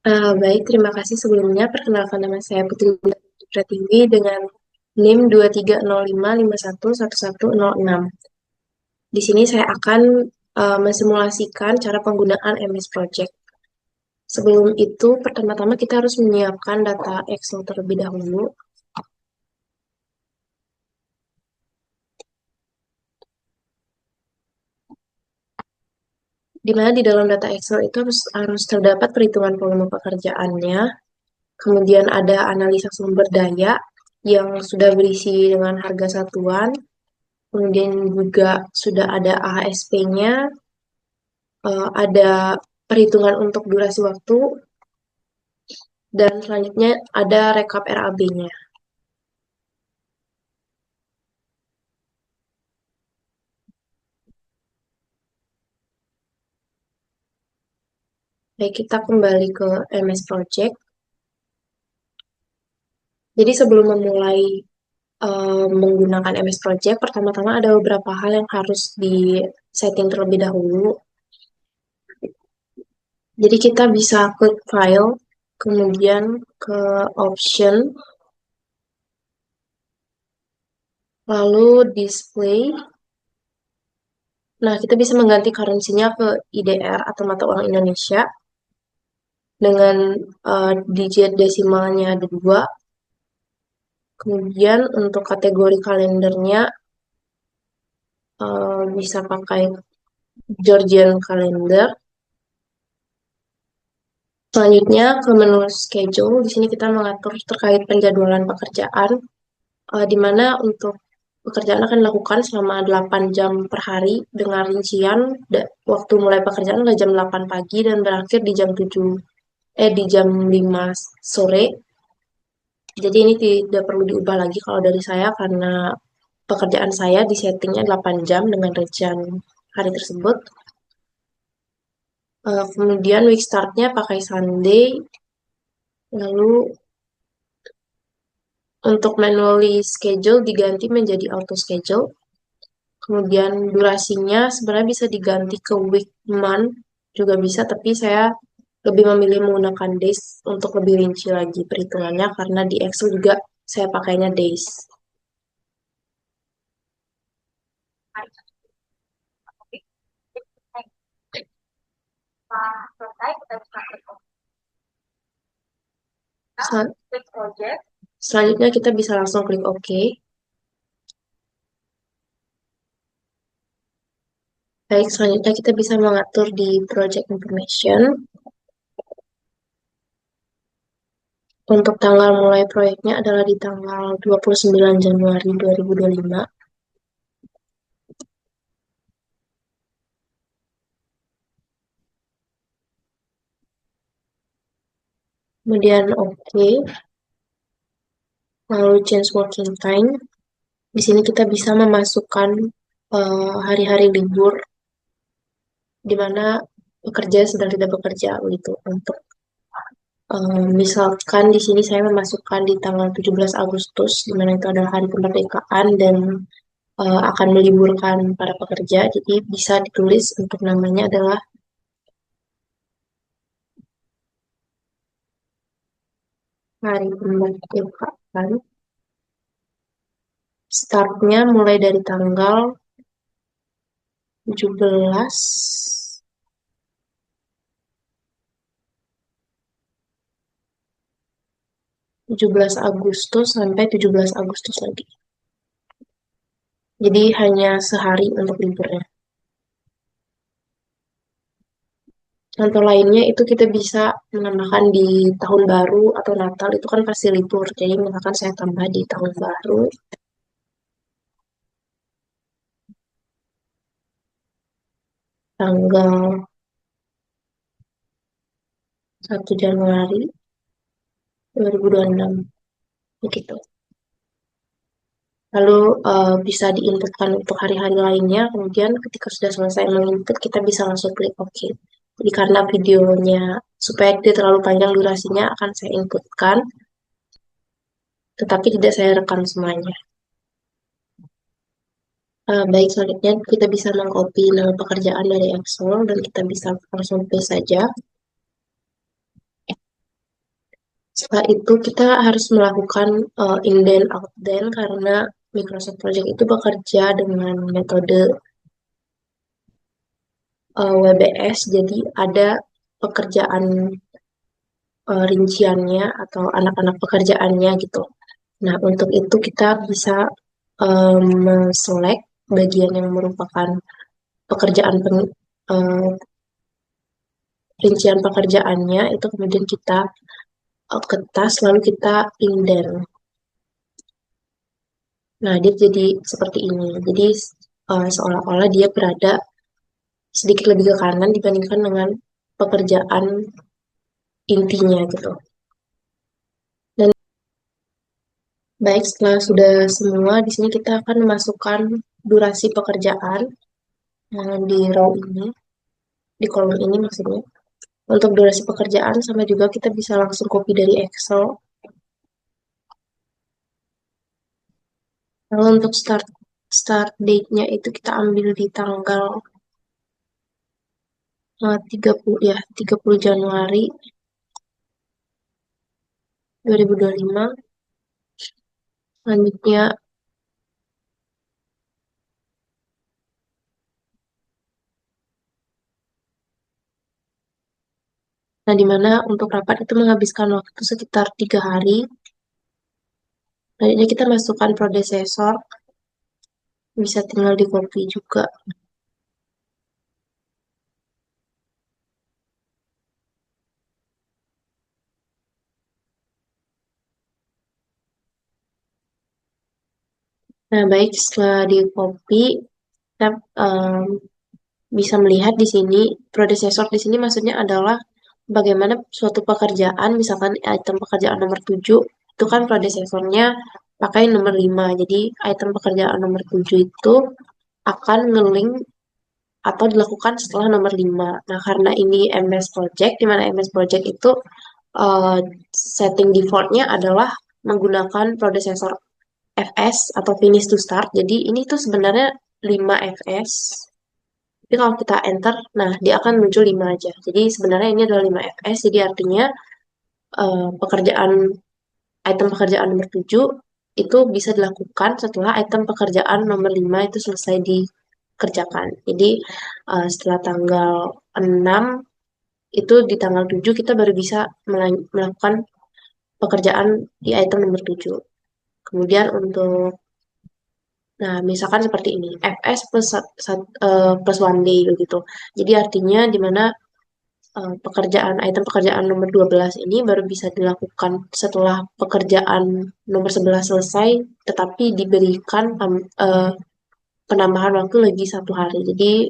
Baik, terima kasih sebelumnya. Perkenalkan nama saya Putri Pratiwi dengan NIM 23055111106. Di sini saya akan mensimulasikan cara penggunaan MS Project. Sebelum itu, pertama-tama kita harus menyiapkan data Excel terlebih dahulu, di mana di dalam data Excel itu harus terdapat perhitungan volume pekerjaannya, kemudian ada analisa sumber daya yang sudah berisi dengan harga satuan, kemudian juga sudah ada AHSP-nya, ada perhitungan untuk durasi waktu, dan selanjutnya ada rekap RAB-nya. Baik, kita kembali ke MS Project. Jadi sebelum memulai menggunakan MS Project, pertama-tama ada beberapa hal yang harus di setting terlebih dahulu. Jadi kita bisa klik File, kemudian ke Option, lalu Display. Nah, kita bisa mengganti currency-nya ke IDR atau mata uang Indonesia dengan digit desimalnya ada 2. Kemudian untuk kategori kalendernya bisa pakai Georgian Calendar. Selanjutnya ke menu schedule. Di sini kita mengatur terkait penjadwalan pekerjaan, di mana untuk pekerjaan akan dilakukan selama 8 jam per hari dengan rincian waktu mulai pekerjaan adalah jam 8 pagi dan berakhir di di jam 5 sore. Jadi ini tidak perlu diubah lagi kalau dari saya karena pekerjaan saya di settingnya 8 jam dengan rincian hari tersebut. Kemudian week startnya pakai Sunday, lalu untuk manually schedule diganti menjadi auto schedule. Kemudian durasinya sebenarnya bisa diganti ke week, month juga bisa, tapi saya lebih memilih menggunakan days untuk lebih rinci lagi perhitungannya karena di Excel juga saya pakainya days. Sel- Selanjutnya kita bisa langsung klik OK. Baik, selanjutnya kita bisa mengatur di Project Information. Untuk tanggal mulai proyeknya adalah di tanggal 29 Januari 2025. Kemudian OK, lalu change working time. Di sini kita bisa memasukkan hari-hari libur di mana pekerja sedang tidak bekerja gitu. Untuk misalkan di sini saya memasukkan di tanggal 17 Agustus di mana itu adalah hari kemerdekaan dan akan meliburkan para pekerja. Jadi bisa ditulis untuk namanya adalah hari kemerdekaan. Startnya mulai dari tanggal 17 17 Agustus sampai 17 Agustus lagi. Jadi hanya sehari untuk liburnya. Contoh lainnya itu kita bisa menambahkan di tahun baru atau Natal itu kan pasti libur. Jadi misalkan saya tambah di tahun baru tanggal 1 Januari 2026 begitu. Lalu bisa diinputkan untuk hari-hari lainnya. Kemudian ketika sudah selesai menginput kita bisa langsung klik OK. Jadi karena videonya supaya tidak terlalu panjang durasinya akan saya inputkan, tetapi tidak saya rekam semuanya. Baik, selanjutnya kita bisa mengcopy nama pekerjaan dari Excel dan kita bisa langsung paste saja. Setelah itu kita harus melakukan indent outdent karena Microsoft Project itu bekerja dengan metode WBS, jadi ada pekerjaan rinciannya atau anak-anak pekerjaannya gitu. Nah, untuk itu kita bisa select bagian yang merupakan pekerjaan rincian pekerjaannya itu kemudian kita kertas lalu kita indent. Nah, dia jadi seperti ini. Jadi seolah-olah dia berada sedikit lebih ke kanan dibandingkan dengan pekerjaan intinya gitu. Dan baik, setelah sudah semua, di sini kita akan memasukkan durasi pekerjaan di row ini, di kolom ini maksudnya. Untuk durasi pekerjaan sama juga kita bisa langsung copy dari Excel. Lalu untuk start date-nya itu kita ambil di tanggal 30 ya, 30 Januari 2025. Selanjutnya, nah di mana untuk rapat itu menghabiskan waktu sekitar 3 hari. Selanjutnya kita masukkan predecessor, bisa tinggal di copy juga. Nah baik, setelah di copy, kita bisa melihat di sini, predecessor di sini maksudnya adalah bagaimana suatu pekerjaan, misalkan item pekerjaan nomor 7 itu kan predecessornya pakai nomor 5. Jadi item pekerjaan nomor 7 itu akan nge-link atau dilakukan setelah nomor 5. Nah, karena ini MS Project, di mana MS Project itu eh, setting defaultnya adalah menggunakan predecessor FS atau finish to start. Jadi ini tuh sebenarnya 5 FS. Tapi kalau kita enter, nah dia akan muncul 5 aja. Jadi sebenarnya ini adalah 5 FS, jadi artinya pekerjaan item pekerjaan nomor 7 itu bisa dilakukan setelah item pekerjaan nomor 5 itu selesai dikerjakan. Jadi setelah tanggal 6 itu di tanggal 7 kita baru bisa melakukan pekerjaan di item nomor 7. Kemudian untuk nah, misalkan seperti ini, FS plus, plus one day begitu. Jadi artinya di mana item pekerjaan nomor 12 ini baru bisa dilakukan setelah pekerjaan nomor 11 selesai, tetapi diberikan penambahan waktu lagi 1 hari. Jadi,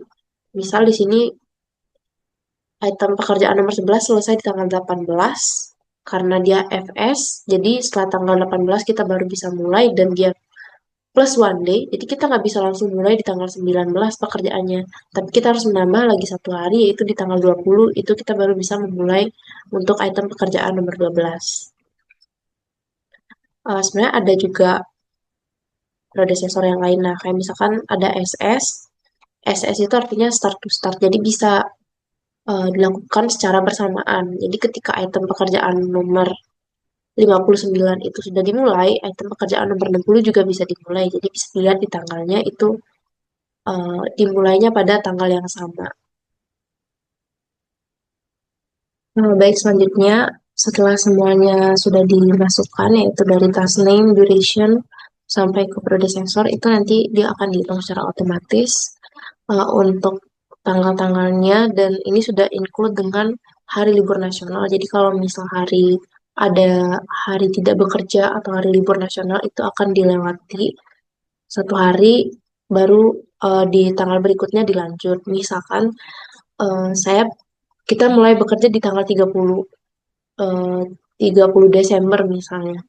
misal di sini item pekerjaan nomor 11 selesai di tanggal 18, karena dia FS, jadi setelah tanggal 18 kita baru bisa mulai dan dia plus one day, jadi kita nggak bisa langsung mulai di tanggal 19 pekerjaannya. Tapi kita harus menambah lagi 1 hari, yaitu di tanggal 20, itu kita baru bisa memulai untuk item pekerjaan nomor 12. Sebenarnya ada juga predecessor yang lain, nah kayak misalkan ada SS. SS itu artinya start to start, jadi bisa dilakukan secara bersamaan. Jadi ketika item pekerjaan nomor 59 itu sudah dimulai, item pekerjaan nomor 60 juga bisa dimulai. Jadi bisa dilihat di tanggalnya itu dimulainya pada tanggal yang sama. Baik, selanjutnya setelah semuanya sudah dimasukkan, yaitu dari task name, duration, sampai ke predecessor, itu nanti dia akan dihitung secara otomatis untuk tanggal-tanggalnya, dan ini sudah include dengan hari libur nasional. Jadi kalau misal ada hari tidak bekerja atau hari libur nasional, itu akan dilewati 1 hari, baru di tanggal berikutnya dilanjut. Misalkan saya kita mulai bekerja di tanggal eh, 30 Desember misalnya.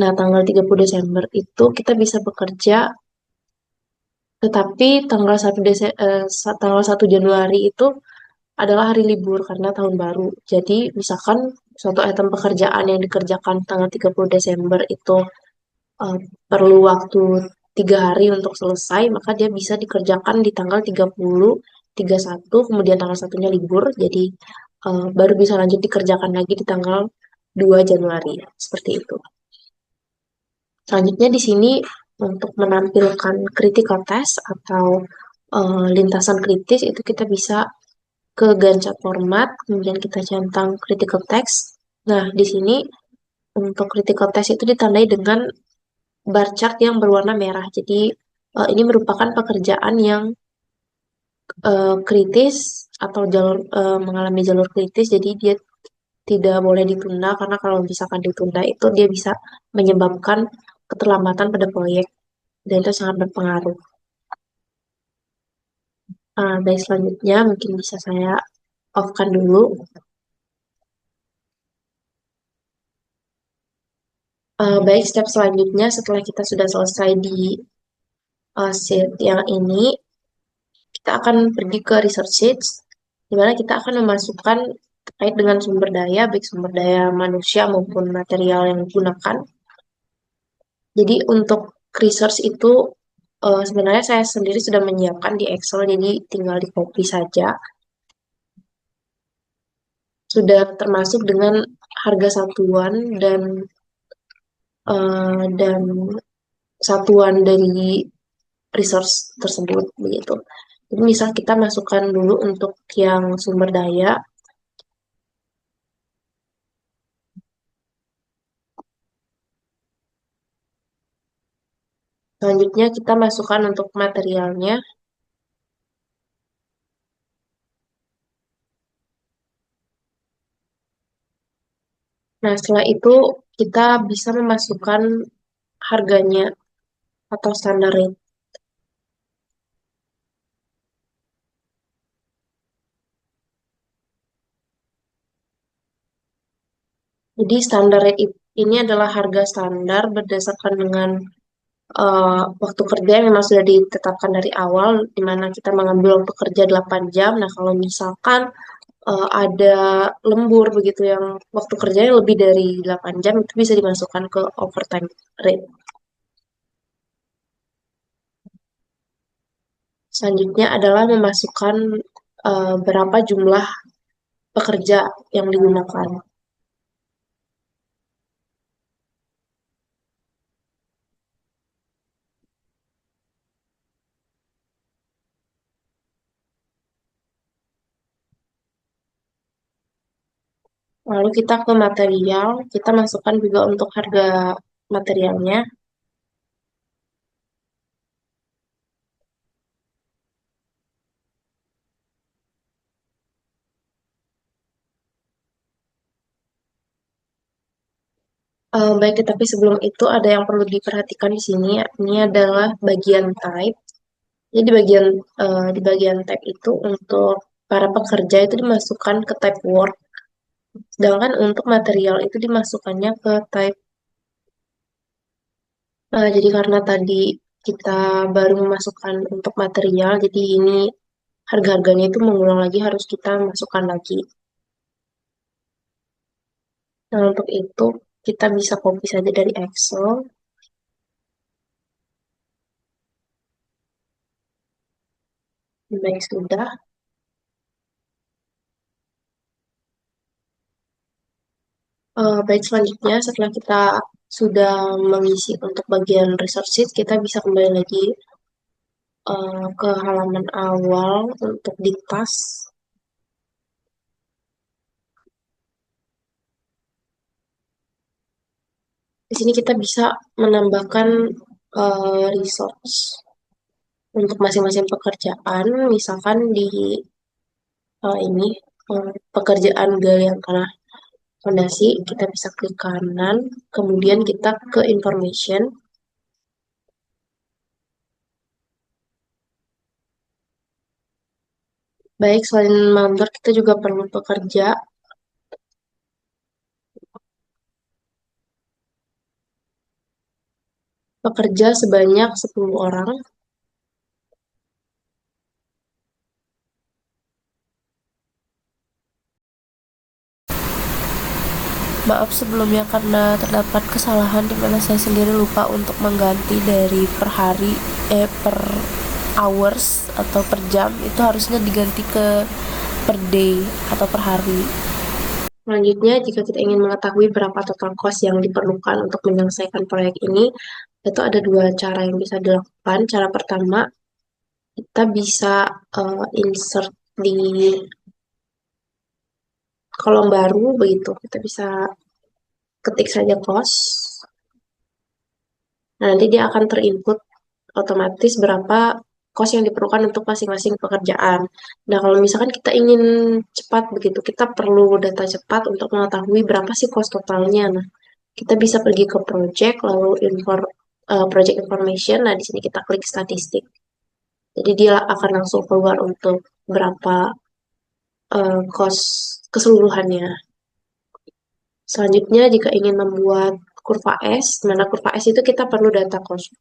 Nah, tanggal 30 Desember itu kita bisa bekerja, tetapi tanggal 1 Januari itu adalah hari libur karena tahun baru. Jadi, misalkan suatu item pekerjaan yang dikerjakan tanggal 30 Desember itu eh, perlu waktu 3 hari untuk selesai, maka dia bisa dikerjakan di tanggal 30, 31, kemudian tanggal satunya libur, jadi baru bisa lanjut dikerjakan lagi di tanggal 2 Januari, seperti itu. Selanjutnya di sini untuk menampilkan critical test atau lintasan kritis itu kita bisa ke Gantt format, kemudian kita centang critical text. Nah, di sini untuk critical test itu ditandai dengan bar chart yang berwarna merah. Jadi ini merupakan pekerjaan yang kritis atau mengalami jalur kritis. Jadi dia tidak boleh ditunda karena kalau misalkan ditunda itu dia bisa menyebabkan keterlambatan pada proyek dan itu sangat berpengaruh. Baik, selanjutnya mungkin bisa saya off-kan dulu. Baik, step selanjutnya setelah kita sudah selesai di sheet yang ini, kita akan pergi ke research sheets, di mana kita akan memasukkan terkait dengan sumber daya, baik sumber daya manusia maupun material yang digunakan. Jadi untuk research itu sebenarnya saya sendiri sudah menyiapkan di Excel, jadi tinggal di copy saja. Sudah termasuk dengan harga satuan dan satuan dari resource tersebut begitu. Jadi misal kita masukkan dulu untuk yang sumber daya, selanjutnya kita masukkan untuk materialnya. Nah, setelah itu kita bisa memasukkan harganya atau standar rate. Jadi standar rate ini adalah harga standar berdasarkan dengan waktu kerja yang memang sudah ditetapkan dari awal, di mana kita mengambil waktu kerja 8 jam. Nah, kalau misalkan ada lembur begitu yang waktu kerjanya lebih dari 8 jam, itu bisa dimasukkan ke overtime rate. Selanjutnya adalah memasukkan berapa jumlah pekerja yang digunakan. Lalu kita ke material, kita masukkan juga untuk harga materialnya. Baik, tapi sebelum itu ada yang perlu diperhatikan di sini. Ini adalah bagian type. Jadi di bagian type itu untuk para pekerja itu dimasukkan ke type work. Sedangkan untuk material itu dimasukkannya ke type. Jadi karena tadi kita baru memasukkan untuk material, jadi ini harga-harganya itu mengulang lagi harus kita masukkan lagi. Nah, untuk itu kita bisa copy saja dari Excel. Baik, sudah. Baik, selanjutnya setelah kita sudah mengisi untuk bagian research sheet, kita bisa kembali lagi ke halaman awal untuk di tas. Di sini kita bisa menambahkan resource untuk masing-masing pekerjaan. Misalkan di ini pekerjaan galian tanah fondasi, kita bisa klik kanan, kemudian kita ke information. Baik, selain member, kita juga perlu pekerja sebanyak 10 orang. Maaf sebelumnya karena terdapat kesalahan di mana saya sendiri lupa untuk mengganti dari per hari, per hours atau per jam, itu harusnya diganti ke per day atau per hari. Selanjutnya, jika kita ingin mengetahui berapa total cost yang diperlukan untuk menyelesaikan proyek ini, itu ada dua cara yang bisa dilakukan. Cara pertama, kita bisa insert di kolom baru begitu. Kita bisa ketik saja cost. Nah, nanti dia akan terinput otomatis berapa cost yang diperlukan untuk masing-masing pekerjaan. Nah, kalau misalkan kita ingin cepat begitu, kita perlu data cepat untuk mengetahui berapa sih cost totalnya. Nah, kita bisa pergi ke project, lalu project information. Nah, di sini kita klik statistik. Jadi dia akan langsung keluar untuk berapa cost keseluruhannya. Selanjutnya, jika ingin membuat kurva S, mana kurva S itu kita perlu data cost,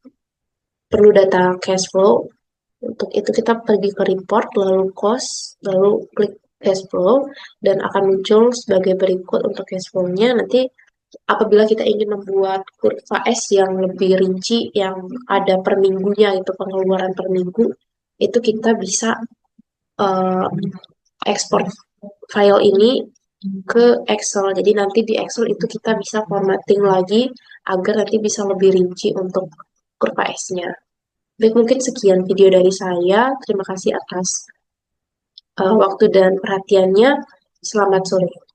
perlu data cash flow. Untuk itu kita pergi ke report, lalu cost, lalu klik cash flow, dan akan muncul sebagai berikut untuk cash flow-nya. Nanti apabila kita ingin membuat kurva S yang lebih rinci, yang ada per minggunya, itu pengeluaran per minggu, itu kita bisa uh, ekspor file ini ke Excel. Jadi nanti di Excel itu kita bisa formatting lagi agar nanti bisa lebih rinci untuk kurva S-nya. Baik, mungkin sekian video dari saya. Terima kasih atas waktu dan perhatiannya. Selamat sore.